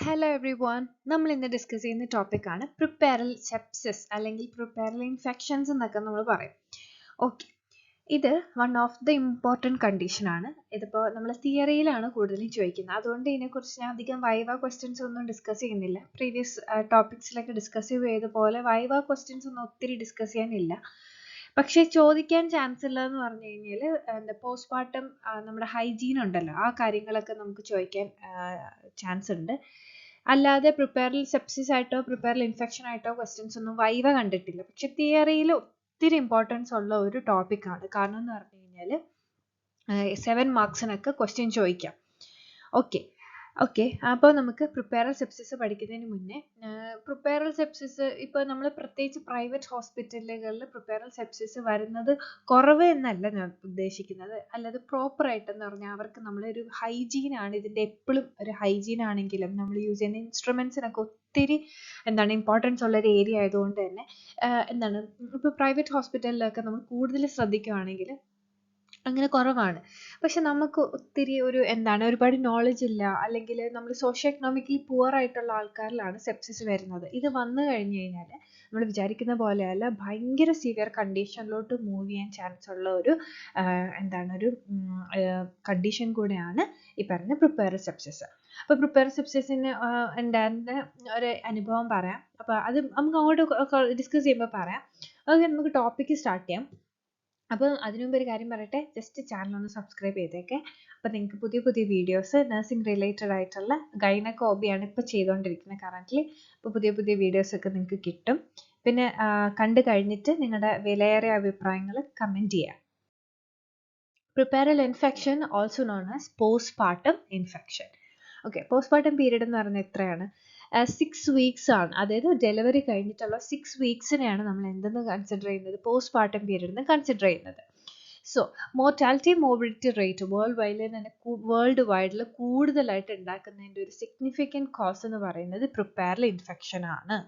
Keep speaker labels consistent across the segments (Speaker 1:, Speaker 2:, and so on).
Speaker 1: Hello every one. നമ്മൾ ഇന്ന് discuss ചെയ്യുന്ന ടോപ്പിക്കാണ് പ്രിപ്പയറൽ സെപ്സിസ് അല്ലെങ്കിൽ പ്രിപ്പയറൽ ഇൻഫെക്ഷൻസ് എന്നൊക്കെ നമ്മൾ പറയും. ഓക്കെ, ഇത് വൺ ഓഫ് ദ ഇമ്പോർട്ടൻറ്റ് കണ്ടീഷനാണ്. ഇതിപ്പോൾ നമ്മൾ തിയറിയിലാണ് കൂടുതലും ചോദിക്കുന്നത്. അതുകൊണ്ട് ഇതിനെക്കുറിച്ച് ഞാൻ അധികം വൈവ ക്വസ്റ്റ്യൻസ് ഒന്നും ഡിസ്കസ് ചെയ്യുന്നില്ല. പ്രീവിയസ് ടോപ്പിക്സിലൊക്കെ ഡിസ്കസ് ചെയ്ത പോലെ വൈവ ക്വസ്റ്റ്യൻസ് ഒന്നും ഒത്തിരി ഡിസ്കസ് ചെയ്യാനില്ല. പക്ഷേ ചോദിക്കാൻ ചാൻസ് ഉള്ളതെന്ന് പറഞ്ഞു കഴിഞ്ഞാൽ പോസ്റ്റ്മോർട്ടം നമ്മുടെ ഹൈജീൻ ഉണ്ടല്ലോ, ആ കാര്യങ്ങളൊക്കെ നമുക്ക് ചോദിക്കാൻ ചാൻസ് ഉണ്ട്. അല്ലാതെ പ്രിപ്പയറൽ സെപ്സിസ് ആയിട്ടോ പ്രിപ്പയറൽ ഇൻഫെക്ഷൻ ആയിട്ടോ ക്വസ്റ്റ്യൻസ് ഒന്നും വൈവ കണ്ടിട്ടില്ല. പക്ഷെ തിയറിയിൽ ഒത്തിരി ഇമ്പോർട്ടൻസ് ഉള്ള ഒരു ടോപ്പിക്കാണ്. കാരണം എന്ന് പറഞ്ഞു കഴിഞ്ഞാൽ 7 മാർക്സിനൊക്കെ ക്വസ്റ്റ്യൻ ചോദിക്കാം. ഓക്കെ, അപ്പോൾ നമുക്ക് പ്രിപ്പയറൽ സെപ്സിസ് പഠിക്കുന്നതിന് മുന്നേ പ്രിപ്പയറൽ സെപ്സിസ് ഇപ്പോൾ നമ്മൾ പ്രത്യേകിച്ച് പ്രൈവറ്റ് ഹോസ്പിറ്റലുകളിൽ പ്രിപ്പയറൽ സെപ്സിസ് വരുന്നത് കുറവ് എന്നല്ല ഞാൻ ഉദ്ദേശിക്കുന്നത്. അല്ലാതെ പ്രോപ്പറായിട്ടെന്ന് പറഞ്ഞാൽ അവർക്ക് നമ്മളൊരു ഹൈജീനാണ്, ഇതിൻ്റെ എപ്പോഴും ഒരു ഹൈജീൻ ആണെങ്കിലും നമ്മൾ യൂസ് ചെയ്യുന്ന ഇൻസ്ട്രുമെൻസിനൊക്കെ ഒത്തിരി ഇമ്പോർട്ടൻസ് ഉള്ള ഒരു ഏരിയ ആയതുകൊണ്ട് തന്നെ ഇപ്പോൾ പ്രൈവറ്റ് ഹോസ്പിറ്റലിലൊക്കെ നമ്മൾ കൂടുതൽ ശ്രദ്ധിക്കുകയാണെങ്കിൽ അങ്ങനെ കുറവാണ്. പക്ഷെ നമുക്ക് ഒത്തിരി ഒരുപാട് നോളജ് ഇല്ല, അല്ലെങ്കിൽ നമ്മൾ സോഷ്യോ എക്കണോമിക്കലി പുവർ ആയിട്ടുള്ള ആൾക്കാരിലാണ് സെപ്സിസ് വരുന്നത്. ഇത് വന്നു കഴിഞ്ഞു കഴിഞ്ഞാൽ നമ്മൾ വിചാരിക്കുന്ന പോലെയല്ല, ഭയങ്കര സിവിയർ കണ്ടീഷനിലോട്ട് മൂവ് ചെയ്യാൻ ചാൻസ് ഉള്ള ഒരു കണ്ടീഷൻ കൂടെയാണ് ഈ പറയുന്ന പ്രിപ്പയറൽ സെപ്സിസ്. അപ്പോൾ പ്രിപ്പയറൽ സെപ്സിസിന് എൻ്റെ ഒരു അനുഭവം പറയാം. അപ്പോൾ അത് നമുക്ക് അങ്ങോട്ട് ഡിസ്കസ് ചെയ്യുമ്പോൾ പറയാം. ഓക്കെ, നമുക്ക് ടോപ്പിക്ക് സ്റ്റാർട്ട് ചെയ്യാം. അപ്പോൾ അതിനു മുമ്പ് ഒരു കാര്യം പറയട്ടെ, ജസ്റ്റ് ചാനൽ ഒന്ന് സബ്സ്ക്രൈബ് ചെയ്തേക്കെ. അപ്പോൾ നിങ്ങൾക്ക് പുതിയ പുതിയ വീഡിയോസ് നഴ്സിംഗ് റിലേറ്റഡ് ആയിട്ടുള്ള ഗൈനക്കോബിയാണ് ഇപ്പോൾ ചെയ്തുകൊണ്ടിരിക്കുന്നത് കറൻ്റ്ലി. അപ്പോൾ പുതിയ പുതിയ വീഡിയോസ് ഒക്കെ നിങ്ങൾക്ക് കിട്ടും. പിന്നെ കണ്ടു കഴിഞ്ഞിട്ട് നിങ്ങളുടെ വിലയേറിയ അഭിപ്രായങ്ങൾ കമൻറ്റ് ചെയ്യാം. Puerperal infection also known as postpartum infection. Okay, postpartum period എന്ന് പറയുന്നത് എത്രയാണ്? 6 വീക്സ് ആണ്. അതായത് ഡെലിവറി കഴിഞ്ഞിട്ടുള്ള 6 വീക്സിനെയാണ് നമ്മൾ എന്തെന്ന് കൺസിഡർ ചെയ്യുന്നത്? പോസ്റ്റ്പാർട്ടം പീരീഡ് എന്ന് കൺസിഡർ ചെയ്യുന്നത്. So mortality morbidity rate world വൈഡിൽ കൂടുതലായിട്ട് ഉണ്ടാക്കുന്നതിൻ്റെ ഒരു സിഗ്നിഫിക്കൻറ്റ് കോസ് എന്ന് പറയുന്നത് പ്രിപ്പയറൽ ഇൻഫെക്ഷൻ ആണ്.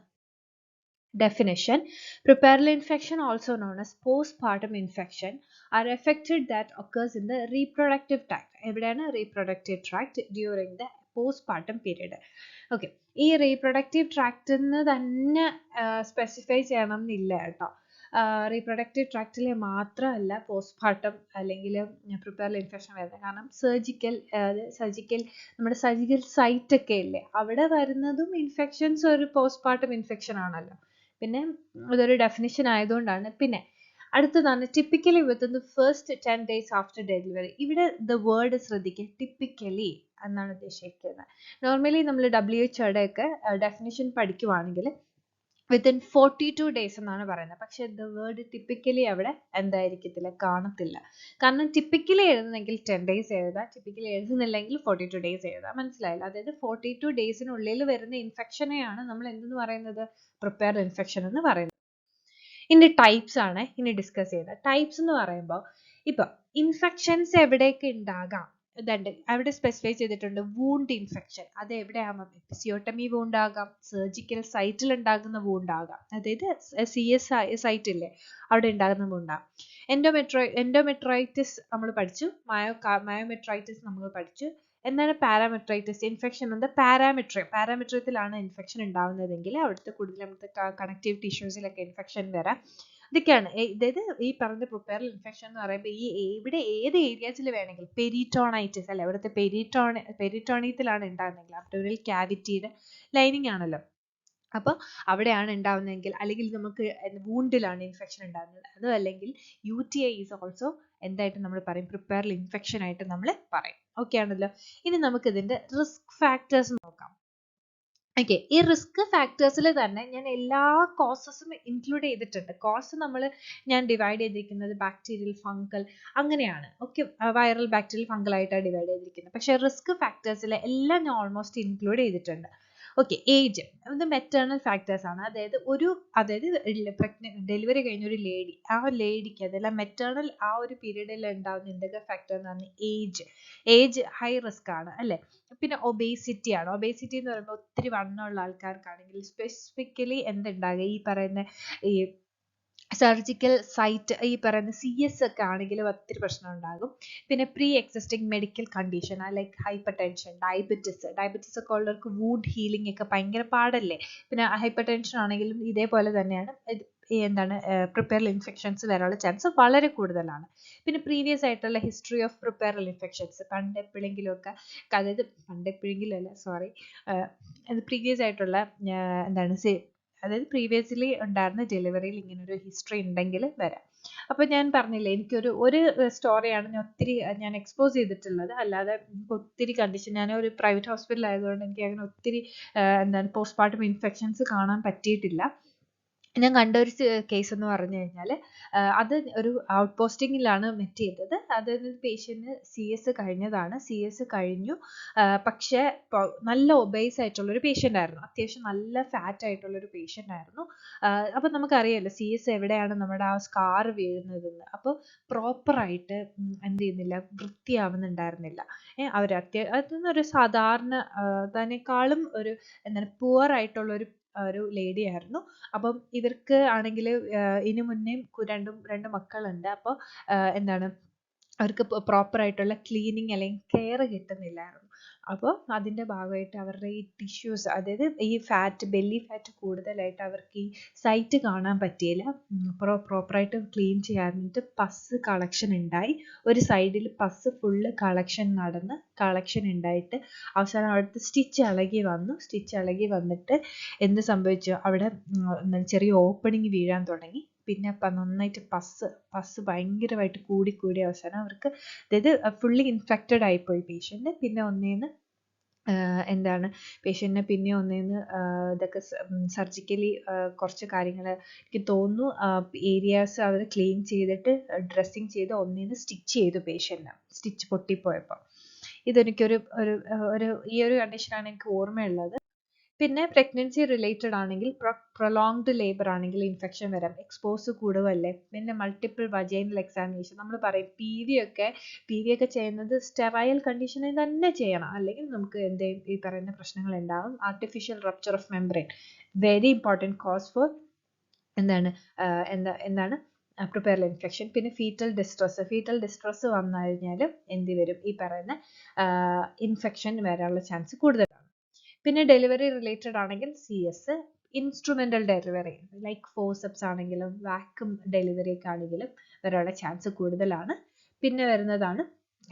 Speaker 1: Definition: Puerperal infection, also known as postpartum infection, are affected that occurs in the reproductive tract. എവിടെയാണ് reproductive tract during the postpartum period. Okay, ഈ reproductive tract എന്ന് തന്നെ സ്പെസിഫൈ ചെയ്യണം എന്നില്ല കേട്ടോ. റീപ്രൊഡക്റ്റീവ് ട്രാക്റ്റിൽ മാത്രമല്ല പോസ്റ്റ്പാർട്ടം അല്ലെങ്കിൽ പ്രിപ്പയറൽ ഇൻഫെക്ഷൻ വരുന്നത്. കാരണം നമ്മുടെ സർജിക്കൽ സൈറ്റ് ഒക്കെ ഇല്ലേ, അവിടെ വരുന്നതും ഇൻഫെക്ഷൻസ് ഒരു പോസ്റ്റ്പാർട്ടം ഇൻഫെക്ഷൻ ആണല്ലോ. പിന്നെ ഇതൊരു ഡെഫിനിഷൻ ആയതുകൊണ്ടാണ്. പിന്നെ അടുത്തതാണ് typically within the first 10 days after delivery. ഇവിടെ ദ വേർഡ് ശ്രദ്ധിക്കുക, ടിപ്പിക്കലി എന്നാണ് ഉദ്ദേശിക്കുന്നത്. നോർമലി നമ്മൾ WHO ഒക്കെ ഡെഫിനിഷൻ പഠിക്കുവാണെങ്കിൽ വിത്തിൻ 42 days എന്നാണ് പറയുന്നത്. പക്ഷെ ദ വേർഡ് ടിപ്പിക്കലി അവിടെ എന്തായിരിക്കത്തില്ല, കാണത്തില്ല. കാരണം ടിപ്പിക്കലി എഴുതുന്നെങ്കിൽ 10 days എഴുതാം, ടിപ്പിക്കലി എഴുതുന്നില്ലെങ്കിൽ 42 days എഴുതാം. മനസ്സിലായില്ല? അതായത് 42 daysനുള്ളിൽ വരുന്ന ഇൻഫെക്ഷനെയാണ് നമ്മൾ എന്തെന്ന് പറയുന്നത്? പ്രിപ്പയർ ഇൻഫെക്ഷൻ എന്ന് പറയുന്നത്. ഇതിന്റെ ടൈപ്സ് ആണ് ഇനി ഡിസ്കസ് ചെയ്യുന്നത്. ടൈപ്സ് എന്ന് പറയുമ്പോൾ ഇപ്പൊ ഇൻഫെക്ഷൻസ് എവിടെയൊക്കെ ഉണ്ടാകാം ഇതുണ്ട്, അവിടെ സ്പെസിഫൈ ചെയ്തിട്ടുണ്ട്. വൂണ്ട് ഇൻഫെക്ഷൻ, അത് എവിടെയാവാം? എപ്പിസിയോട്ടമി വൂണ്ട് ആകാം, സർജിക്കൽ സൈറ്റിൽ ഉണ്ടാകുന്ന വൂണ്ട് ആകാം, അതായത് CS സൈറ്റ് ഇല്ലേ, അവിടെ ഉണ്ടാകുന്ന വൂണ്ടാകാം. എൻഡോമെട്രൈറ്റിസ് നമ്മൾ പഠിച്ചു, മയോമെട്രൈറ്റിസ് നമ്മൾ പഠിച്ചു. എന്താണ് പാരാമെട്രൈറ്റിസ്? ഇൻഫെക്ഷൻ ഉണ്ട് പാരാമെട്രിയത്തിലാണ് ഇൻഫെക്ഷൻ ഉണ്ടാവുന്നതെങ്കിൽ അവിടുത്തെ കൂടുതൽ നമുക്ക് കണക്റ്റീവ് ടിഷ്യൂസിലൊക്കെ ഇൻഫെക്ഷൻ വരാം. ഇതൊക്കെയാണ് അതായത് ഈ പറഞ്ഞ പ്രിപ്പയറൽ ഇൻഫെക്ഷൻ എന്ന് പറയുമ്പോൾ ഇവിടെ ഏത് ഏരിയാസിൽ വേണമെങ്കിലും, പെരിറ്റോണൈറ്റിസ് അല്ലെ, അവിടുത്തെ പെരിറ്റോണിയത്തിലാണ് ഉണ്ടാകുന്നതെങ്കിൽ, അബ്ഡോമിനൽ ക്യാവിറ്റിയുടെ ലൈനിങ് ആണല്ലോ, അപ്പോൾ അവിടെയാണ് ഉണ്ടാവുന്നതെങ്കിൽ, അല്ലെങ്കിൽ നമുക്ക് വൂണ്ടിലാണ് ഇൻഫെക്ഷൻ ഉണ്ടാകുന്നത്, അതും അല്ലെങ്കിൽ UTI ഈസ് ഓൾസോ എന്തായിട്ട് നമ്മൾ പറയും? പ്രിപ്പയറൽ ഇൻഫെക്ഷൻ ആയിട്ട് നമ്മൾ പറയും. ഓക്കെ ആണല്ലോ. ഇനി നമുക്ക് ഇതിന്റെ റിസ്ക് ഫാക്ടേഴ്സ് നോക്കാം. ഓക്കെ, ഈ റിസ്ക് ഫാക്ടേഴ്സിൽ തന്നെ ഞാൻ എല്ലാ കോസസും ഇൻക്ലൂഡ് ചെയ്തിട്ടുണ്ട്. കോസ് ഞാൻ ഡിവൈഡ് ചെയ്തിരിക്കുന്നത് ബാക്ടീരിയൽ, ഫംഗൽ അങ്ങനെയാണ്. ഓക്കെ, വൈറൽ, ബാക്ടീരിയൽ, ഫംഗൽ ആയിട്ടാണ് ഡിവൈഡ് ചെയ്തിരിക്കുന്നത്. പക്ഷേ റിസ്ക് ഫാക്ടേഴ്സിൽ എല്ലാം ഞാൻ ഓൾമോസ്റ്റ് ഇൻക്ലൂഡ് ചെയ്തിട്ടുണ്ട്. ഓക്കെ, ഏജ് ഇത് മെറ്റേണൽ ഫാക്ടേഴ്സ് ആണ്. അതായത് ഡെലിവറി കഴിഞ്ഞ ഒരു ലേഡി, ആ ലേഡിക്ക് അതെല്ലാം മെറ്റേണൽ ആ ഒരു പീരീഡിൽ ഉണ്ടാകുന്ന എന്തൊക്കെ ഫാക്ടർ എന്ന് പറഞ്ഞാൽ ഏജ് ഹൈ റിസ്ക് ആണ് അല്ലേ. പിന്നെ ഒബേസിറ്റി ആണ്. ഒബേസിറ്റി എന്ന് പറയുമ്പോൾ ഒത്തിരി വണ്ണമുള്ള ആൾക്കാർക്കാണെങ്കിൽ സ്പെസിഫിക്കലി എന്തുണ്ടാകുക, ഈ പറയുന്ന ഈ സർജിക്കൽ സൈറ്റ് ഈ പറയുന്ന CS ഒക്കെ ആണെങ്കിൽ ഒത്തിരി പ്രശ്നം ഉണ്ടാകും. പിന്നെ pre existing medical condition like hyper tension, diabetes ഒക്കെ ഉള്ളവർക്ക് വൂണ്ട് ഹീലിംഗ് ഒക്കെ ഭയങ്കര പാടല്ലേ. പിന്നെ ഹൈപ്പർ ടെൻഷൻ ആണെങ്കിലും ഇതേപോലെ തന്നെയാണ് ഈ എന്താണ് പ്രിപ്പയറൽ ഇൻഫെക്ഷൻസ് വരാനുള്ള ചാൻസ് വളരെ കൂടുതലാണ്. പിന്നെ പ്രീവിയസ് ആയിട്ടുള്ള ഹിസ്റ്ററി ഓഫ് പ്രിപ്പയറൽ ഇൻഫെക്ഷൻസ് പണ്ടെപ്പോഴെങ്കിലും ഒക്കെ, അതായത് പണ്ടെപ്പോഴെങ്കിലും അല്ല സോറി, അത് പ്രീവിയസ് ആയിട്ടുള്ള എന്താണ് അതായത് പ്രീവിയസ്ലി ഉണ്ടായിരുന്ന ഡെലിവറിയിൽ ഇങ്ങനെ ഒരു ഹിസ്റ്ററി ഉണ്ടെങ്കിൽ വരാം. അപ്പോൾ ഞാൻ പറഞ്ഞില്ലേ, ഒരു സ്റ്റോറിയാണ് ഞാൻ എക്സ്പോസ് ചെയ്തിട്ടുള്ളത്. അല്ലാതെ എനിക്ക് ഒത്തിരി കണ്ടീഷൻ, ഞാൻ ഒരു പ്രൈവറ്റ് ഹോസ്പിറ്റൽ ആയതുകൊണ്ട് എനിക്ക് അങ്ങനെ ഒത്തിരി എന്താണ് പോസ്റ്റ്മോർട്ടം ഇൻഫെക്ഷൻസ് കാണാൻ പറ്റിയിട്ടില്ല. ഞാൻ കണ്ട ഒരു കേസ് എന്ന് പറഞ്ഞു കഴിഞ്ഞാൽ അത് ഒരു ഔട്ട് പോസ്റ്റിങ്ങിലാണ് മെറ്റ് ചെയ്തത്. അതായത് പേഷ്യൻറ്റ് CS കഴിഞ്ഞതാണ്, CS കഴിഞ്ഞു, പക്ഷേ നല്ല ഒബൈസ് ആയിട്ടുള്ളൊരു പേഷ്യൻ്റ് ആയിരുന്നു, അത്യാവശ്യം നല്ല ഫാറ്റ് ആയിട്ടുള്ളൊരു പേഷ്യൻ്റ് ആയിരുന്നു. അപ്പോൾ നമുക്കറിയാമല്ലോ CS എവിടെയാണ് നമ്മുടെ ആ സ്കാർ വീഴുന്നതെന്ന്. അപ്പോൾ പ്രോപ്പറായിട്ട് എന്ത് ചെയ്യുന്നില്ല, വൃത്തിയാവുന്നുണ്ടായിരുന്നില്ല. അതൊന്നൊരു സാധാരണ അതിനേക്കാളും ഒരു എന്താണ് പുവർ ആയിട്ടുള്ളൊരു ഒരു ലേഡി ആയിരുന്നു. അപ്പം ഇവർക്ക് ആണെങ്കിൽ ഇതിനു മുന്നേ രണ്ട് മക്കളുണ്ട്. അപ്പോൾ എന്താണ് അവർക്ക് പ്രോപ്പർ ആയിട്ടുള്ള ക്ലീനിങ് അല്ലെങ്കിൽ കെയർ കിട്ടുന്നില്ലായിരുന്നു. അപ്പോൾ അതിൻ്റെ ഭാഗമായിട്ട് അവരുടെ ഈ ടിഷ്യൂസ്, അതായത് ഈ ബെല്ലി ഫാറ്റ് കൂടുതലായിട്ട് അവർക്ക് ഈ സൈറ്റ് കാണാൻ പറ്റിയില്ല. പ്രോപ്പറായിട്ട് ക്ലീൻ ചെയ്യാനിട്ട് പസ് കളക്ഷൻ ഉണ്ടായി. ഒരു സൈഡിൽ പസ് ഫുള്ള് കളക്ഷൻ ഉണ്ടായിട്ട് അവസാനം അവിടുത്തെ സ്റ്റിച്ച് ഇളകി വന്നിട്ട് എന്ത് സംഭവിച്ചു, അവിടെ ചെറിയ ഓപ്പണിങ് വീഴാൻ തുടങ്ങി. പിന്നെ നന്നായിട്ട് പസ് ഭയങ്കരമായിട്ട് കൂടി അവസാനം അവർക്ക്, അതായത് ഫുള്ളി ഇൻഫെക്റ്റഡ് ആയിപ്പോയി പേഷ്യൻ്റ്. പിന്നെ പേഷ്യൻറ്റിനെ പിന്നെ ഇതൊക്കെ സർജിക്കലി കുറച്ച് കാര്യങ്ങൾ എനിക്ക് തോന്നുന്നു ഏരിയാസ് അവർ ക്ലീൻ ചെയ്തിട്ട് ഡ്രസ്സിങ് ചെയ്ത് സ്റ്റിച്ച് ചെയ്തു പേഷ്യൻറ്റിന്, സ്റ്റിച്ച് പൊട്ടിപ്പോയപ്പോൾ. ഇതെനിക്കൊരു ഈ ഒരു കണ്ടീഷനാണ് എനിക്ക് ഓർമ്മയുള്ളത്. പിന്നെ പ്രഗ്നൻസി റിലേറ്റഡ് ആണെങ്കിൽ പ്രൊലോങ്ഡ് ലേബർ ആണെങ്കിൽ ഇൻഫെക്ഷൻ വരാം, എക്സ്പോസ് കൂടുവല്ലേ. പിന്നെ മൾട്ടിപ്പിൾ വജൈനൽ എക്സാമിനേഷൻ, നമ്മൾ പറയും PV ഒക്കെ ചെയ്യുന്നത് സ്റ്റെറൈൽ കണ്ടീഷനിൽ തന്നെ ചെയ്യണം, അല്ലെങ്കിൽ നമുക്ക് ഈ പറയുന്ന പ്രശ്നങ്ങൾ ഉണ്ടാവും. Artificial rupture of membrane, very important cause for എന്താണ് പ്രിപ്പയറൽ ഇൻഫെക്ഷൻ. പിന്നെ ഫീറ്റൽ ഡിസ്ട്രസ് വന്നു കഴിഞ്ഞാൽ എന്ത് വരും, ഈ പറയുന്ന ഇൻഫെക്ഷൻ വരാനുള്ള ചാൻസ് കൂടുതലാണ്. പിന്നെ ഡെലിവറി റിലേറ്റഡ് ആണെങ്കിൽ CS, instrumental delivery like forceps ആണെങ്കിലും വാക്യൂം ഡെലിവറി ഒക്കെ ആണെങ്കിലും വരാനുള്ള ചാൻസ് കൂടുതലാണ്. പിന്നെ വരുന്നതാണ്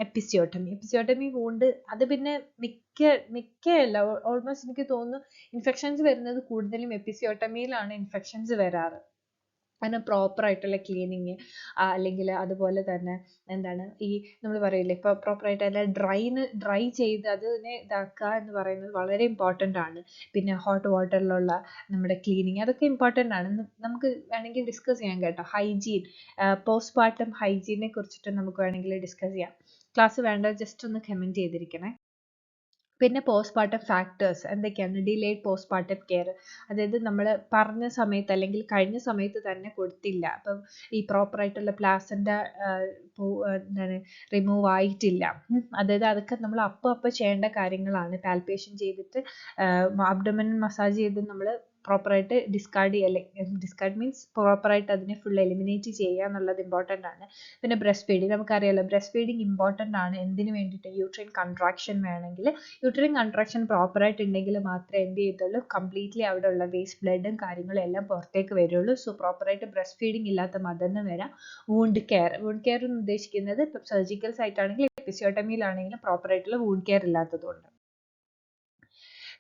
Speaker 1: എപ്പിസിയോട്ടമി വൂണ്ട്. അത് പിന്നെ മിക്കയല്ല, ഓൾമോസ്റ്റ് എനിക്ക് തോന്നുന്നു ഇൻഫെക്ഷൻസ് വരുന്നത് കൂടുതലും എപ്പിസിയോട്ടമിയിലാണ് ഇൻഫെക്ഷൻസ് വരാറ്. അതിന് പ്രോപ്പറായിട്ടുള്ള ക്ലീനിങ്, അല്ലെങ്കിൽ അതുപോലെ തന്നെ ഈ നമ്മൾ പറയില്ലേ, ഇപ്പോൾ പ്രോപ്പറായിട്ട് എല്ലാം ഡ്രൈ ചെയ്ത് അതിനെ ഇതാക്കുക എന്ന് പറയുന്നത് വളരെ ഇമ്പോർട്ടൻ്റ് ആണ്. പിന്നെ ഹോട്ട് വാട്ടറിലുള്ള നമ്മുടെ ക്ലീനിങ്, അതൊക്കെ ഇമ്പോർട്ടൻ്റ് ആണ്. നമുക്ക് വേണമെങ്കിൽ ഡിസ്കസ് ചെയ്യാം കേട്ടോ. ഹൈജീൻ, പോസ്റ്റ്മോർട്ടം ഹൈജീനെ കുറിച്ചിട്ട് നമുക്ക് വേണമെങ്കിൽ ഡിസ്കസ് ചെയ്യാം. ക്ലാസ് വേണ്ട ജസ്റ്റ് ഒന്ന് കമൻറ്റ് ചെയ്തിരിക്കണേ. പിന്നെ പോസ്റ്റ്മോർട്ടം ഫാക്ടേഴ്സ് എന്തൊക്കെയാണ്? ഡിലേഡ് പോസ്റ്റ്മോർട്ടം കെയർ, അതായത് നമ്മൾ പറഞ്ഞ സമയത്ത് അല്ലെങ്കിൽ കഴിഞ്ഞ സമയത്ത് തന്നെ കൊടുത്തില്ല, അപ്പം ഈ പ്രോപ്പറായിട്ടുള്ള പ്ലാസൻ്റ റിമൂവ് ആയിട്ടില്ല, അതായത് അതൊക്കെ നമ്മൾ അപ്പോൾ ചെയ്യേണ്ട കാര്യങ്ങളാണ്. പാൽപേഷൻ ചെയ്തിട്ട് അബ്ഡോമൻ മസാജ് ചെയ്ത് നമ്മൾ പ്രോപ്പറായിട്ട് ഡിസ്കാർഡ് മീൻസ് പ്രോപ്പറായിട്ട് അതിനെ ഫുൾ എലിമിനേറ്റ് ചെയ്യുക എന്നുള്ളത് ഇമ്പോർട്ടൻ്റ് ആണ്. പിന്നെ ബ്രസ്റ്റ് ഫീഡിങ്, നമുക്കറിയാലോ ബ്രസ്റ്റ് ഫീഡിങ് ഇമ്പോർട്ടൻ്റ് ആണ്. എന്തിനു വേണ്ടിയിട്ട്? യൂട്രൈൻ കൺട്രാക്ഷൻ വേണമെങ്കിൽ, യൂട്രൈൻ കൺട്രാക്ഷൻ പ്രോപ്പറായിട്ട് ഉണ്ടെങ്കിൽ മാത്രമേ എന്ത് ചെയ്യത്തുള്ളൂ, കംപ്ലീറ്റ്ലി അവിടെ ഉള്ള വേസ്റ്റ് ബ്ലഡും കാര്യങ്ങളും എല്ലാം പുറത്തേക്ക് വരുള്ളൂ. സോ പ്രോപ്പറായിട്ട് ബ്രസ്റ്റ് ഫീഡിങ് ഇല്ലാത്ത മദറിന് വരാം. വൂണ്ട് കെയർ എന്ന് ഉദ്ദേശിക്കുന്നത് ഇപ്പം സർജിക്കൽ സൈറ്റ് ആണെങ്കിലും എപ്പിസിയോട്ടമിയിലാണെങ്കിലും പ്രോപ്പറായിട്ടുള്ള വൂണ്ട് കെയർ ഇല്ലാത്തതുകൊണ്ട്.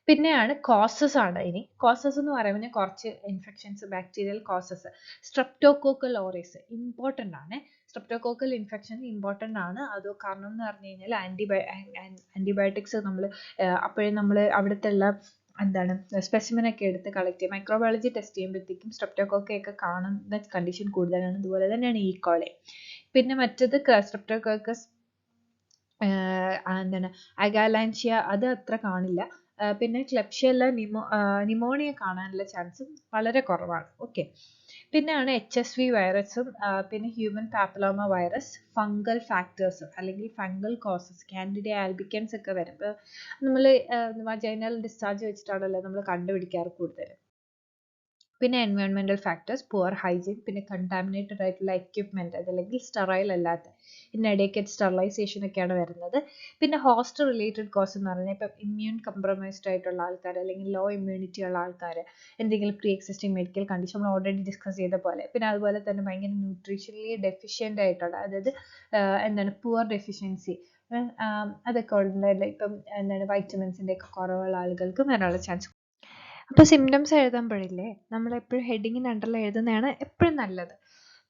Speaker 1: പിന്നെയാണ് കോസസ് ആണ്. ഇനി കോസസ് എന്ന് പറയുമ്പോൾ ഞാൻ കുറച്ച് infections, bacterial causes, streptococcal orris important ആണ്. സ്ട്രെപ്റ്റോകോക്കൽ ഇൻഫെക്ഷൻ ഇമ്പോർട്ടൻ്റ് ആണ്. അത് കാരണം എന്ന് പറഞ്ഞു കഴിഞ്ഞാൽ ആൻറ്റിബയോട്ടിക്സ് അപ്പോഴേ നമ്മൾ അവിടുത്തെ ഉള്ള സ്പെസിമെൻ ഒക്കെ എടുത്ത് കളക്ട് ചെയ്യും. മൈക്രോബയോളജി ടെസ്റ്റ് ചെയ്യുമ്പോഴത്തേക്കും സ്ട്രെപ്റ്റോകോക്കയൊക്കെ കാണുന്ന കണ്ടീഷൻ കൂടുതലാണ്. അതുപോലെ തന്നെയാണ് ഈക്കോളെ. പിന്നെ മറ്റത് സ്ട്രെപ്റ്റോകോക്കസ് അഗാലാൻഷ്യ, അത് അത്ര കാണില്ല. പിന്നെ ക്ലെപ്ഷ്യല്ല നിമോണിയ കാണാനുള്ള ചാൻസും വളരെ കുറവാണ്. ഓക്കെ. പിന്നെയാണ് HSV വൈറസും പിന്നെ human papilloma virus, fungal factors അല്ലെങ്കിൽ ഫംഗൽ കോസസ്, കാൻഡിഡ ആൽബിക്കൻസ് ഒക്കെ വരും. ഇപ്പോൾ നമ്മൾ വജൈനൽ ഡിസ്ചാർജ് വെച്ചിട്ടാണല്ലോ നമ്മൾ കണ്ടുപിടിക്കാറ് കൂടുതൽ. പിന്നെ എൻവയോൺമെൻറ്റൽ ഫാക്ടേഴ്സ്, പുവർ ഹൈജീൻ, പിന്നെ കണ്ടാമിനേറ്റഡ് ആയിട്ടുള്ള എക്യുപ്മെൻറ്റ്, അതല്ലെങ്കിൽ സ്റ്റെറൈൽ അല്ലാത്ത ഇൻഅഡേക്വറ്റ് സ്റ്റെറിലൈസേഷൻ ഒക്കെയാണ് വരുന്നത്. പിന്നെ ഹോസ്റ്റ് റിലേറ്റഡ് കോസ് എന്ന് പറഞ്ഞാൽ ഇപ്പം ഇമ്മ്യൂൺ കംപ്രമൈസ്ഡ് ആയിട്ടുള്ള ആൾക്കാർ, അല്ലെങ്കിൽ ലോ ഇമ്മ്യൂണിറ്റി ഉള്ള ആൾക്കാർ, എന്തെങ്കിലും പ്രീ എക്സിസ്റ്റിംഗ് മെഡിക്കൽ കണ്ടീഷൻ നമ്മൾ ഓൾറെഡി ഡിസ്കസ് ചെയ്ത പോലെ. പിന്നെ അതുപോലെ തന്നെ ഭയങ്കര ന്യൂട്രീഷണലി ഡെഫിഷ്യൻ്റ് ആയിട്ടുള്ള, അതായത് എന്താണ് പുവർ ഡെഫിഷ്യൻസി അതൊക്കെ ഉണ്ടല്ലോ. ഇപ്പം എന്താണ് വൈറ്റമിൻസിൻ്റെ ഒക്കെ കുറവുള്ള ആളുകൾക്ക് വരാനുള്ള ചാൻസ്. അപ്പോൾ സിംറ്റംസ് എഴുതുമ്പോഴില്ലേ നമ്മളെപ്പോഴും ഹെഡിങ്ങിന് അണ്ടറിൽ എഴുതുന്നതാണ് എപ്പോഴും നല്ലത്.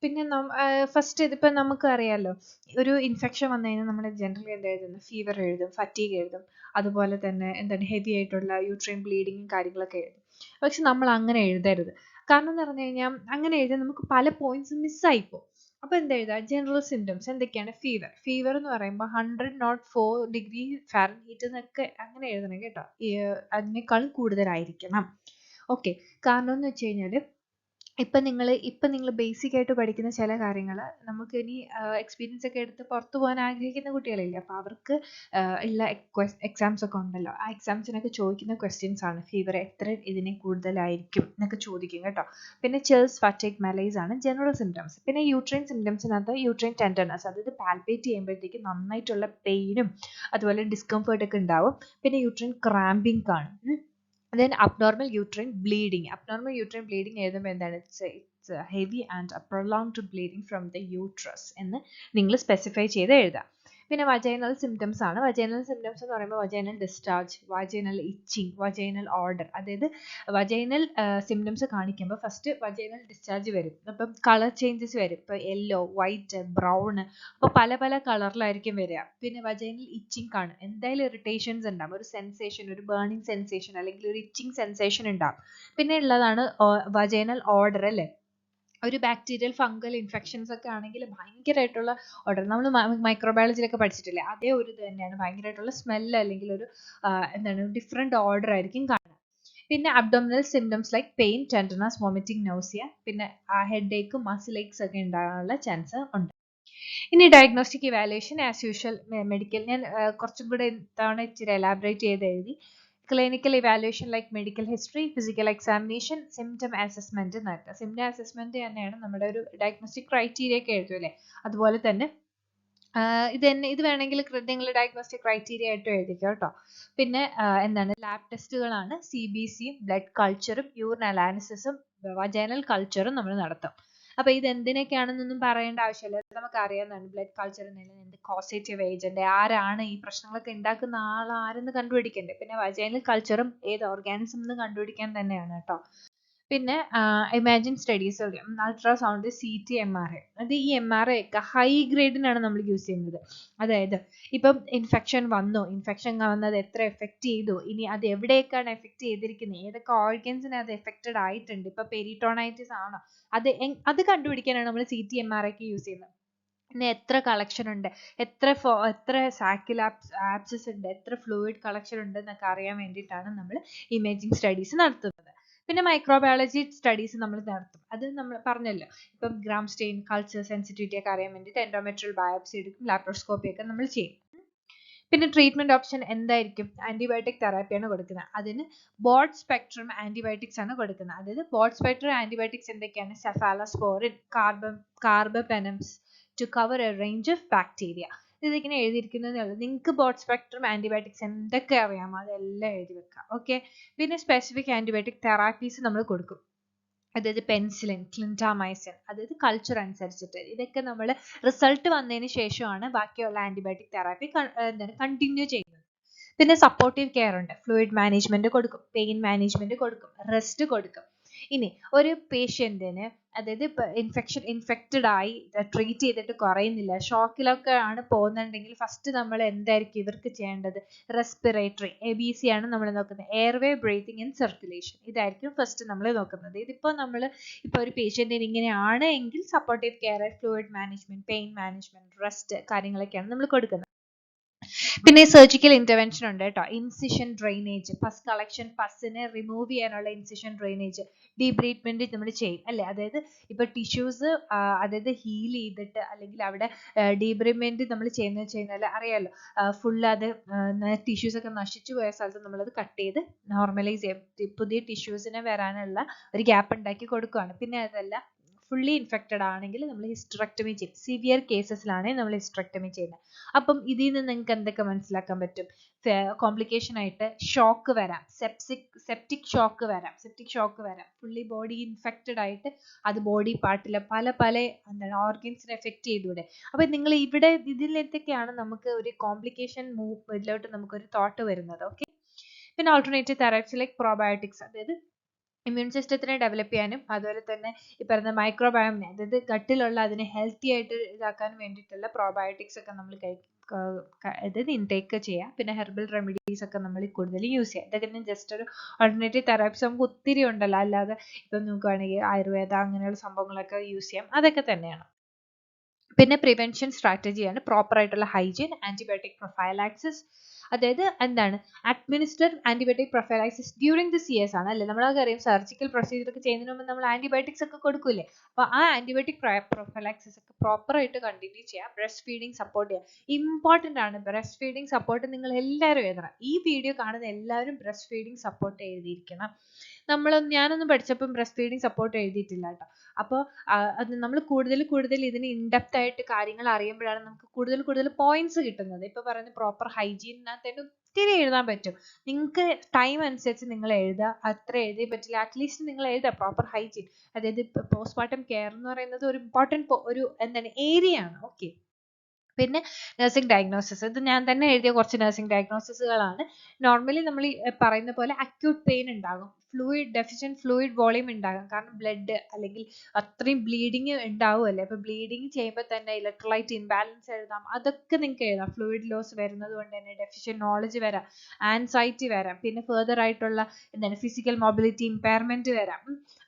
Speaker 1: പിന്നെ ഫസ്റ്റ് ഇതിപ്പോൾ നമുക്ക് അറിയാമല്ലോ, ഒരു ഇൻഫെക്ഷൻ വന്നു കഴിഞ്ഞാൽ നമ്മൾ ജനറലി എന്താ എഴുതുന്നത്, ഫീവർ എഴുതും, ഫറ്റീഗ് എഴുതും, അതുപോലെ തന്നെ എന്താണ് ഹെവി ആയിട്ടുള്ള യൂട്രൈൻ ബ്ലീഡിങ്ങും കാര്യങ്ങളൊക്കെ എഴുതും. പക്ഷെ നമ്മൾ അങ്ങനെ എഴുതരുത്. കാരണം എന്ന് പറഞ്ഞു കഴിഞ്ഞാൽ അങ്ങനെ എഴുതാൻ നമുക്ക് പല പോയിന്റ്സും മിസ്സായിപ്പോകും. അപ്പോൾ എന്താ എഴുതുക, ജനറൽ സിംറ്റംസ് എന്തൊക്കെയാണ്, ഫീവർ എന്ന് പറയുമ്പോൾ 100.4 ഡിഗ്രി ഫാരൻഹീറ്റ് എന്നൊക്കെ അങ്ങനെ എഴുതണം കേട്ടോ. അതിനേക്കാൾ കൂടുതലായിരിക്കണം. ഓക്കെ, കാരണം എന്ന് വെച്ച് കഴിഞ്ഞാൽ ഇപ്പം നിങ്ങൾ ബേസിക് ആയിട്ട് പഠിക്കുന്ന ചില കാര്യങ്ങൾ നമുക്ക് ഇനി എക്സ്പീരിയൻസ് ഒക്കെ എടുത്ത് പുറത്തു പോകാൻ ആഗ്രഹിക്കുന്ന കുട്ടികളില്ലേ, അപ്പോൾ അവർക്ക് ഉള്ള എക്സാംസ് ഒക്കെ ഉണ്ടല്ലോ. ആ എക്സാംസിനൊക്കെ ചോദിക്കുന്ന ക്വസ്റ്റ്യൻസ് ആണ് ഫീവർ എത്ര ഇതിനെ കൂടുതലായിരിക്കും എന്നൊക്കെ ചോദിക്കും കേട്ടോ. പിന്നെ ചിൽസ്, ഫറ്റീഗ്, മലൈസ് ആണ് ജനറൽ സിംറ്റംസ്. പിന്നെ യൂട്രൈൻ സിംറ്റംസിനകത്ത് യൂട്രൈൻ ടെൻഡർനെസ്, അതായത് പാൽപേറ്റ് ചെയ്യുമ്പോഴത്തേക്ക് നന്നായിട്ടുള്ള പെയിനും അതുപോലെ ഡിസ്കംഫേർട്ട് ഒക്കെ ഉണ്ടാവും. പിന്നെ യൂട്രൈൻ ക്രാമ്പിംഗ് കാണും. then abnormal uterine bleeding എഴുതുമ്പോൾ എന്താണ്, it's a heavy and a prolonged bleeding from the uterus എന്ന് നിങ്ങൾ സ്പെസിഫൈ ചെയ്ത് എഴുതാം. പിന്നെ വജൈനൽ സിംറ്റംസ് ആണ്. വജൈനൽ സിംറ്റംസ് എന്ന് പറയുമ്പോൾ vaginal discharge, vaginal itching, vaginal odour. അതായത് വജൈനൽ സിംറ്റംസ് കാണിക്കുമ്പോൾ ഫസ്റ്റ് വജൈനൽ ഡിസ്ചാർജ് വരും. അപ്പം കളർ ചേഞ്ചസ് വരും. ഇപ്പോൾ യെല്ലോ, വൈറ്റ്, ബ്രൗൺ, അപ്പോൾ പല പല കളറിലായിരിക്കും വരിക. പിന്നെ വജൈനൽ ഇച്ചിങ് കാണും. എന്തായാലും ഇറിറ്റേഷൻസ് ഉണ്ടാകും, ഒരു സെൻസേഷൻ, ഒരു ബേണിംഗ് സെൻസേഷൻ അല്ലെങ്കിൽ ഒരു ഇച്ചിങ് സെൻസേഷൻ ഉണ്ടാകും. പിന്നെ ഉള്ളതാണ് വജൈനൽ ഓർഡർ അല്ലേ, ഒരു ബാക്ടീരിയൽ ഫംഗൽ ഇൻഫെക്ഷൻസ് ഒക്കെ ആണെങ്കിൽ ഭയങ്കരമായിട്ടുള്ള ഓർഡർ. നമ്മൾ മൈക്രോബയോളജിയിലൊക്കെ പഠിച്ചിട്ടില്ലേ, അതേ ഒരു ഇത് തന്നെയാണ്. ഭയങ്കരമായിട്ടുള്ള സ്മെല്ല് അല്ലെങ്കിൽ ഒരു എന്താണ് ഡിഫറെൻറ്റ് ഓർഡർ ആയിരിക്കും കാണുക. പിന്നെ abdominal symptoms like pain, tenderness, vomiting, nausea, പിന്നെ ഹെഡ് ഏക്ക്, മസിൽ ഏക്സ് ഒക്കെ ഉണ്ടാകാനുള്ള ചാൻസ് ഉണ്ട്. ഇനി diagnostic evaluation as usual medical, ഞാൻ കുറച്ചും കൂടെ തവണ ഇച്ചിരി എലാബറേറ്റ് ചെയ്ത് എഴുതി. Clinical evaluation like medical history, physical examination, symptom assessment എന്നൊക്കെ. സിംറ്റം അസസ്മെന്റ് തന്നെയാണ് നമ്മുടെ ഒരു ഡയഗ്നോസ്റ്റിക് ക്രൈറ്റീരിയ ഒക്കെ എഴുതൂലേ, അതുപോലെ തന്നെ ഇത് വേണമെങ്കിൽ നിങ്ങൾ ഡയഗ്നോസ്റ്റിക് ക്രൈറ്റീരിയ ആയിട്ട് എഴുതിക്കോ കേട്ടോ. പിന്നെ എന്താണ് ലാബ് ടെസ്റ്റുകളാണ് CBCയും ബ്ലഡ് കൾച്ചറും യൂറിൻ അനാലിസിസും വജൈനൽ കൾച്ചറും നമ്മൾ നടത്തും. അപ്പോൾ ഇത് എന്തിനൊക്കെയാണെന്നൊന്നും പറയേണ്ട ആവശ്യമില്ല, നമുക്ക് അറിയാവുന്നതാണ്. ബ്ലഡ് കൾച്ചർ എന്ത് കോസേറ്റീവ് ഏജന്റ്, ആരാണ് ഈ പ്രശ്നങ്ങളൊക്കെ ഉണ്ടാക്കുന്ന ആരെന്ന് കണ്ടുപിടിക്കണ്ടേ. പിന്നെ വജൈനൽ കൾച്ചറും ഏത് ഓർഗാനിസം എന്ന് കണ്ടുപിടിക്കാൻ തന്നെയാണ് കേട്ടോ. പിന്നെ imagine studies, ultrasound, CT, MRI. അത് ഈ MRI ഒക്കെ ഹൈ ഗ്രേഡിനാണ് നമ്മൾ യൂസ് ചെയ്യുന്നത്. അതായത് ഇപ്പം ഇൻഫെക്ഷൻ വന്നത് എത്ര എഫക്റ്റ് ചെയ്തു, ഇനി അത് എവിടെയൊക്കെയാണ് എഫക്റ്റ് ചെയ്തിരിക്കുന്നത്, ഏതൊക്കെ ഓർഗൻസിനെ അത് എഫക്റ്റഡ് ആയിട്ടുണ്ട്, ഇപ്പൊ പെരിറ്റോണൈറ്റിസ് ആണോ, അത് കണ്ടുപിടിക്കാനാണ് നമ്മൾ CT, MRI ഒക്കെ യൂസ് ചെയ്യുന്നത്. പിന്നെ എത്ര കളക്ഷൻ ഉണ്ട്, എത്ര സാക്കിൽ ആപ്സസ് ഉണ്ട്, എത്ര ഫ്ലൂയിഡ് കളക്ഷൻ ഉണ്ട് എന്നൊക്കെ അറിയാൻ വേണ്ടിയിട്ടാണ് നമ്മൾ ഇമേജിംഗ് സ്റ്റഡീസ് നടത്തുന്നത്. പിന്നെ മൈക്രോബയോളജി സ്റ്റഡീസ് നമ്മൾ നടത്തും. അത് നമ്മൾ പറഞ്ഞല്ലോ, ഇപ്പം ഗ്രാം സ്റ്റെയിൻ, കൾച്ചർ സെൻസിറ്റിവിറ്റി ഒക്കെ അറിയാൻ വേണ്ടിയിട്ട് എൻഡോമെട്രിയൽ ബയോപ്സി എടുക്കും, ലാപ്രോസ്കോപ്പി ഒക്കെ നമ്മൾ ചെയ്യും. പിന്നെ ട്രീറ്റ്മെന്റ് ഓപ്ഷൻ എന്തായിരിക്കും, ആന്റിബയോട്ടിക് തെറാപ്പിയാണ് കൊടുക്കുന്നത്. അതിന് ബോർഡ് സ്പെക്ട്രം ആന്റിബയോട്ടിക്സ് ആണ് കൊടുക്കുന്നത്. അതായത് ബോർഡ് സ്പെക്ട്രം ആന്റിബയോട്ടിക്സ് എന്തൊക്കെയാണ്, cephalosporin, carbapenems to cover a range of bacteria. ഇതിങ്ങനെ എഴുതിയിരിക്കുന്നതേ ഉള്ളൂ. നിങ്ങൾക്ക് ബോർഡ് സ്പെക്ട്രം ആന്റിബയോട്ടിക്സ് എന്തൊക്കെ അറിയാമോ അതെല്ലാം എഴുതി വെക്കാം. ഓക്കെ, പിന്നെ സ്പെസിഫിക് ആന്റിബയോട്ടിക് തെറാപ്പീസ് നമ്മൾ കൊടുക്കും. അതായത് പെൻസിലിൻ, ക്ലിൻഡാമൈസിൻ, അതായത് കൾച്ചർ അനുസരിച്ചിട്ട്. ഇതൊക്കെ നമ്മൾ റിസൾട്ട് വന്നതിന് ശേഷമാണ് ബാക്കിയുള്ള ആന്റിബയോട്ടിക് തെറാപ്പി കണ്ടിന്യൂ ചെയ്യുന്നത്. പിന്നെ സപ്പോർട്ടീവ് കെയർ ഉണ്ട്, ഫ്ലൂയിഡ് മാനേജ്മെന്റ് കൊടുക്കും, പെയിൻ മാനേജ്മെന്റ് കൊടുക്കും, റെസ്റ്റ് കൊടുക്കും. ഇനി ഒരു പേഷ്യന്റിന്, അതായത് ഇൻഫെക്റ്റഡ് ആയി ട്രീറ്റ് ചെയ്തിട്ട് കുറയുന്നില്ല, ഷോക്കിലൊക്കെ ആണ് പോകുന്നുണ്ടെങ്കിൽ ഫസ്റ്റ് നമ്മൾ എന്തായിരിക്കും ഇവർക്ക് ചെയ്യേണ്ടത്, റെസ്പിറേറ്ററി ABC ആണ് നമ്മൾ നോക്കുന്നത്, എയർവേ, ബ്രീതിങ് ആൻഡ് സർക്കുലേഷൻ. ഇതായിരിക്കും ഫസ്റ്റ് നമ്മൾ നോക്കുന്നത്. ഇതിപ്പോൾ നമ്മൾ ഒരു പേഷ്യന്റിന് ഇങ്ങനെയാണ് എങ്കിൽ supportive care, fluid management, pain management, rest കാര്യങ്ങളൊക്കെയാണ് നമ്മൾ കൊടുക്കുന്നത്. പിന്നെ സർജിക്കൽ ഇന്റർവെൻഷൻ ഉണ്ട് കേട്ടോ. ഇൻസിഷൻ ഡ്രെയിനേജ്, പസ് കളക്ഷൻ, പസ്സിനെ റിമൂവ് ചെയ്യാനുള്ള ഇൻസിഷൻ ഡ്രെയിനേജ്, ഡീബ്രീറ്റ്മെന്റ് നമ്മൾ ചെയ്യും അല്ലെ. അതായത് ഇപ്പൊ ടിഷ്യൂസ് അതായത് ഹീൽ ചെയ്തിട്ട് അല്ലെങ്കിൽ അവിടെ ഡീബ്രീറ്റ്മെന്റ് നമ്മൾ ചെയ്യുന്നത് കഴിഞ്ഞാൽ അറിയാലോ, ഫുൾ അത് ടിഷ്യൂസ് ഒക്കെ നശിച്ചു പോയ സ്ഥലത്ത് നമ്മളത് കട്ട് ചെയ്ത് നോർമലൈസ് ചെയ്യും, പുതിയ ടിഷ്യൂസിനെ വരാനുള്ള ഒരു ഗ്യാപ്പ് ഉണ്ടാക്കി കൊടുക്കുകയാണ്. പിന്നെ അതല്ല ഫുള്ളി ഇൻഫെക്റ്റഡ് ആണെങ്കിൽ നമ്മൾ ഹിസ്റ്ററക്ടമി ചെയ്യും. സിവിയർ കേസസിലാണ് നമ്മൾ ഹിസ്റ്ററക്ടമി ചെയ്യുന്നത്. അപ്പം ഇതിൽ നിന്ന് നിങ്ങൾക്ക് എന്തൊക്കെ മനസ്സിലാക്കാൻ പറ്റും? കോംപ്ലിക്കേഷൻ ആയിട്ട് ഷോക്ക് വരാം, സെപ്റ്റിക് ഷോക്ക് വരാം, ഫുള്ളി ബോഡി ഇൻഫെക്റ്റഡ് ആയിട്ട് അത് ബോഡി പാർട്ടിൽ പല എന്താണ് ഓർഗൻസിനെ എഫക്ട് ചെയ്തൂടെ. അപ്പൊ നിങ്ങൾ ഇവിടെ ഇതിലെന്തൊക്കെയാണ് നമുക്ക് ഒരു കോംപ്ലിക്കേഷൻ ഇതിലോട്ട് നമുക്കൊരു തോട്ട് വരുന്നത്. ഓക്കെ. പിന്നെ ഓൾട്ടർനേറ്റീവ് തെറാപ്പീസ് ലൈക്ക് പ്രോബയോട്ടിക്സ്, അതായത് ഇമ്മ്യൂൺ സിസ്റ്റത്തിനെ ഡെവലപ്പ് ചെയ്യാനും അതുപോലെ തന്നെ ഈ പറയുന്ന മൈക്രോബയോമിനെ, അതായത് ഗട്ടിലുള്ള അതിനെ ഹെൽത്തി ആയിട്ട് ഇതാക്കാൻ വേണ്ടിയിട്ടുള്ള പ്രോബയോട്ടിക്സ് ഒക്കെ നമ്മൾ അതായത് ഇൻടേക്ക് ചെയ്യാം. പിന്നെ ഹെർബൽ റെമഡീസ് ഒക്കെ നമ്മൾ കൂടുതൽ യൂസ് ചെയ്യാം. ഇതൊക്കെ ജസ്റ്റ് ഒരു ഓൾട്ടർനേറ്റീവ് തെറാപ്പീസ് നമുക്ക് ഒത്തിരി ഉണ്ടല്ലോ, അല്ലാതെ ഇപ്പം നോക്കുകയാണെങ്കിൽ ആയുർവേദ അങ്ങനെയുള്ള സംഭവങ്ങളൊക്കെ യൂസ് ചെയ്യാം. അതൊക്കെ തന്നെയാണ്. പിന്നെ പ്രിവെൻഷൻ സ്ട്രാറ്റജിയാണ് പ്രോപ്പർ ആയിട്ടുള്ള ഹൈജീൻ, ആന്റിബയോട്ടിക് പ്രൊഫൈലാക്സിസ്, അതായത് എന്താണ് administer antibiotic prophylaxis during the CS ആണ് അല്ലേ. നമ്മളൊക്കെ അറിയാം സർജിക്കൽ പ്രൊസീജിയർ ഒക്കെ ചെയ്യുന്നതിന് മുമ്പ് നമ്മൾ ആന്റിബയോട്ടിക്സ് ഒക്കെ കൊടുക്കൂലേ. അപ്പോൾ ആ ആന്റിബയോട്ടിക് പ്രൊഫൈലാക്സിസ് ഒക്കെ പ്രോപ്പർ ആയിട്ട് കണ്ടിന്യൂ ചെയ്യുക. ബ്രസ്റ്റ് ഫീഡിങ് സപ്പോർട്ട് ചെയ്യുക, ഇമ്പോർട്ടൻ്റ് ആണ്. ബ്രസ്റ്റ് ഫീഡിങ് സപ്പോർട്ട് നിങ്ങൾ എല്ലാവരും എഴുതണം. ഈ വീഡിയോ കാണുന്ന എല്ലാവരും ബ്രസ്റ്റ് ഫീഡിങ് സപ്പോർട്ട് എഴുതിയിരിക്കണം. ഞാനൊന്നും പഠിച്ചപ്പം ബ്രസ്റ്റ് ഫീഡിങ് സപ്പോർട്ട് എഴുതിയിട്ടില്ല കേട്ടോ. അപ്പോൾ അത് നമ്മൾ കൂടുതൽ ഇതിന് ഇൻഡെപ്ത് ആയിട്ട് കാര്യങ്ങൾ അറിയുമ്പോഴാണ് നമുക്ക് കൂടുതൽ പോയിന്റ്സ് കിട്ടുന്നത്. ഇപ്പൊ പറയുന്ന പ്രോപ്പർ ഹൈജീനിനകത്തായിട്ട് ഒത്തിരി എഴുതാൻ പറ്റും. നിങ്ങൾക്ക് ടൈം അനുസരിച്ച് നിങ്ങൾ എഴുതുക, അത്ര എഴുതിയേ പറ്റില്ല, അറ്റ്ലീസ്റ്റ് നിങ്ങൾ എഴുതുക പ്രോപ്പർ ഹൈജീൻ. അതായത് പോസ്റ്റ്മോർട്ടം കെയർ എന്ന് പറയുന്നത് ഒരു ഇമ്പോർട്ടൻറ്റ് ഒരു എന്താണ് ഏരിയ ആണ്. ഓക്കെ. പിന്നെ നഴ്സിംഗ് ഡയഗ്നോസിസ്, ഇത് ഞാൻ തന്നെ എഴുതിയ കുറച്ച് നഴ്സിംഗ് ഡയഗ്നോസിസുകളാണ്. നോർമലി നമ്മൾ ഈ പറയുന്ന പോലെ അക്യൂട്ട് പെയിൻ ഉണ്ടാകും, ഡെഫിഷ്യന്റ് ഫ്ലൂയിഡ് വോളിയം ഉണ്ടാകും, കാരണം ബ്ലഡ് അല്ലെങ്കിൽ അത്രയും ബ്ലീഡിങ് ഉണ്ടാവുമല്ലേ. അപ്പോൾ ബ്ലീഡിങ് ചെയ്യുമ്പോൾ തന്നെ ഇലക്ട്രോലൈറ്റ് ഇംബാലൻസ് എഴുതാം, അതൊക്കെ നിങ്ങൾക്ക് എഴുതാം. ഫ്ലൂയിഡ് ലോസ് വരുന്നത് കൊണ്ട് തന്നെ ഡെഫിഷ്യന്റ് നോളജ് വരാം, ആൻസൈറ്റി വരാം, പിന്നെ ഫെർദർ ആയിട്ടുള്ള എന്താണ് ഫിസിക്കൽ മൊബിലിറ്റി ഇമ്പയർമെന്റ് വരാം.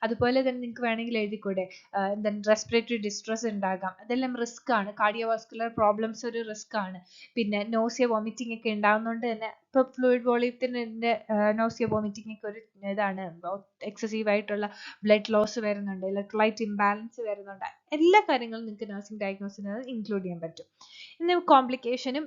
Speaker 1: അതുപോലെ തന്നെ നിങ്ങൾക്ക് വേണമെങ്കിൽ എഴുതിക്കൂടെ എന്താണ് റെസ്പിറേറ്ററി ഡിസ്ട്രസ് ഉണ്ടാകാം, അതെല്ലാം റിസ്ക് ആണ്. കാർഡിയോവാസ്കുലർ പ്രോബ്ലംസ് ഒരു റിസ്ക് ആണ്. പിന്നെ നോസിയ വോമിറ്റിംഗ് ഒക്കെ ഉണ്ടാകുന്നതുകൊണ്ട് തന്നെ ഇപ്പൊ ഫ്ലൂയിഡ് വോളിയത്തിന്റെ നോസിയ വോമിറ്റിംഗ് ഒക്കെ ഒരു ഇതാണ്, എക്സസീവ് ആയിട്ടുള്ള ബ്ലഡ് ലോസ് വരുന്നുണ്ട്, ഇലക്ട്രോലൈറ്റ് ഇംബാലൻസ് വരുന്നുണ്ട്. എല്ലാ കാര്യങ്ങളും നിങ്ങൾക്ക് നഴ്സിംഗ് ഡയഗ്നോസിന് ഇൻക്ലൂഡ് ചെയ്യാൻ പറ്റും. ഇനി കോംപ്ലിക്കേഷനും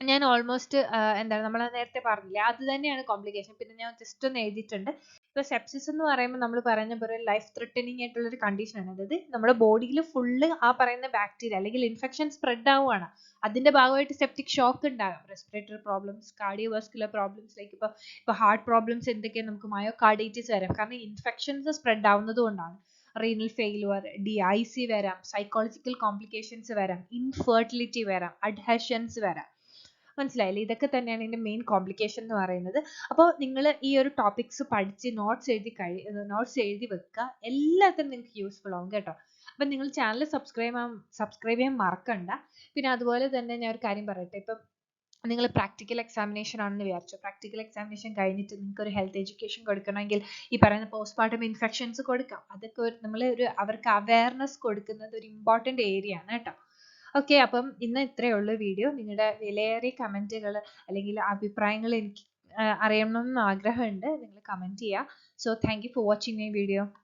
Speaker 1: ഞാൻ ഓൾമോസ്റ്റ് എന്താണ് നമ്മൾ നേരത്തെ പറഞ്ഞില്ലേ അത് തന്നെയാണ് കോംപ്ലിക്കേഷൻ. പിന്നെ ഞാൻ ജസ്റ്റ് ഒന്ന് എഴുതിയിട്ടുണ്ട്. ഇപ്പൊ സെപ്സിസ് എന്ന് പറയുമ്പോൾ നമ്മൾ പറയുന്ന പോലെ ലൈഫ് ത്രെട്ടനിങ് ആയിട്ടുള്ള ഒരു കണ്ടീഷൻ ആണ്. അതായത് നമ്മുടെ ബോഡിയിൽ ഫുള്ള് ആ പറയുന്ന ബാക്ടീരിയ അല്ലെങ്കിൽ ഇൻഫെക്ഷൻ സ്പ്രെഡ് ആവുകയാണ്. അതിന്റെ ഭാഗമായിട്ട് സെപ്റ്റിക് ഷോക്ക് ഉണ്ടാകാം, respiratory problems, cardiovascular problems, like ഇപ്പൊ ഹാർട്ട് പ്രോബ്ലംസ് എന്തൊക്കെയാണ്, നമുക്ക് മയോകാർഡൈറ്റിസ് വരാം, കാരണം ഇൻഫെക്ഷൻസ് സ്പ്രെഡ് ആവുന്നത് കൊണ്ടാണ്. റീനൽ ഫെയിലുവർ, DIC വരാം, സൈക്കോളജിക്കൽ കോംപ്ലിക്കേഷൻസ് വരാം, ഇൻഫെർട്ടിലിറ്റി വരാം, അഡ്ഹഷൻസ് വരാം. മനസ്സിലായില്ലേ? ഇതൊക്കെ തന്നെയാണ് ഇതിന്റെ മെയിൻ കോംപ്ലിക്കേഷൻ എന്ന് പറയുന്നത്. അപ്പോൾ നിങ്ങൾ ഈ ഒരു ടോപ്പിക്സ് പഠിച്ച് നോട്ട്സ് എഴുതി വെക്കുക, എല്ലാത്തിനും നിങ്ങൾക്ക് യൂസ്ഫുൾ ആവും കേട്ടോ. അപ്പം നിങ്ങൾ ചാനൽ സബ്സ്ക്രൈബ് ചെയ്യാൻ മറക്കണ്ട. പിന്നെ അതുപോലെ തന്നെ ഞാൻ ഒരു കാര്യം പറയട്ടെ, ഇപ്പം നിങ്ങൾ പ്രാക്ടിക്കൽ എക്സാമിനേഷൻ ആണെന്ന് വിചാരിച്ചു, പ്രാക്ടിക്കൽ എക്സാമിനേഷൻ കഴിഞ്ഞിട്ട് നിങ്ങൾക്ക് ഒരു ഹെൽത്ത് എഡ്യൂക്കേഷൻ കൊടുക്കണമെങ്കിൽ ഈ പറയുന്ന പോസ്റ്റ്മോർട്ടം ഇൻഫെക്ഷൻസ് കൊടുക്കാം. അതൊക്കെ നമ്മൾ അവർക്ക് അവയർനെസ് കൊടുക്കുന്നത് ഒരു ഇമ്പോർട്ടൻ്റ് ഏരിയ ആണ് കേട്ടോ. ഓക്കെ, അപ്പം ഇന്ന് ഇത്രയേ ഉള്ളൂ വീഡിയോ. നിങ്ങളുടെ വിലയേറിയ കമൻറ്റുകൾ അല്ലെങ്കിൽ അഭിപ്രായങ്ങൾ എനിക്ക് അറിയണമെന്ന് ആഗ്രഹമുണ്ട്. നിങ്ങൾ കമൻറ്റ് ചെയ്യുക. So thank you for watching my video.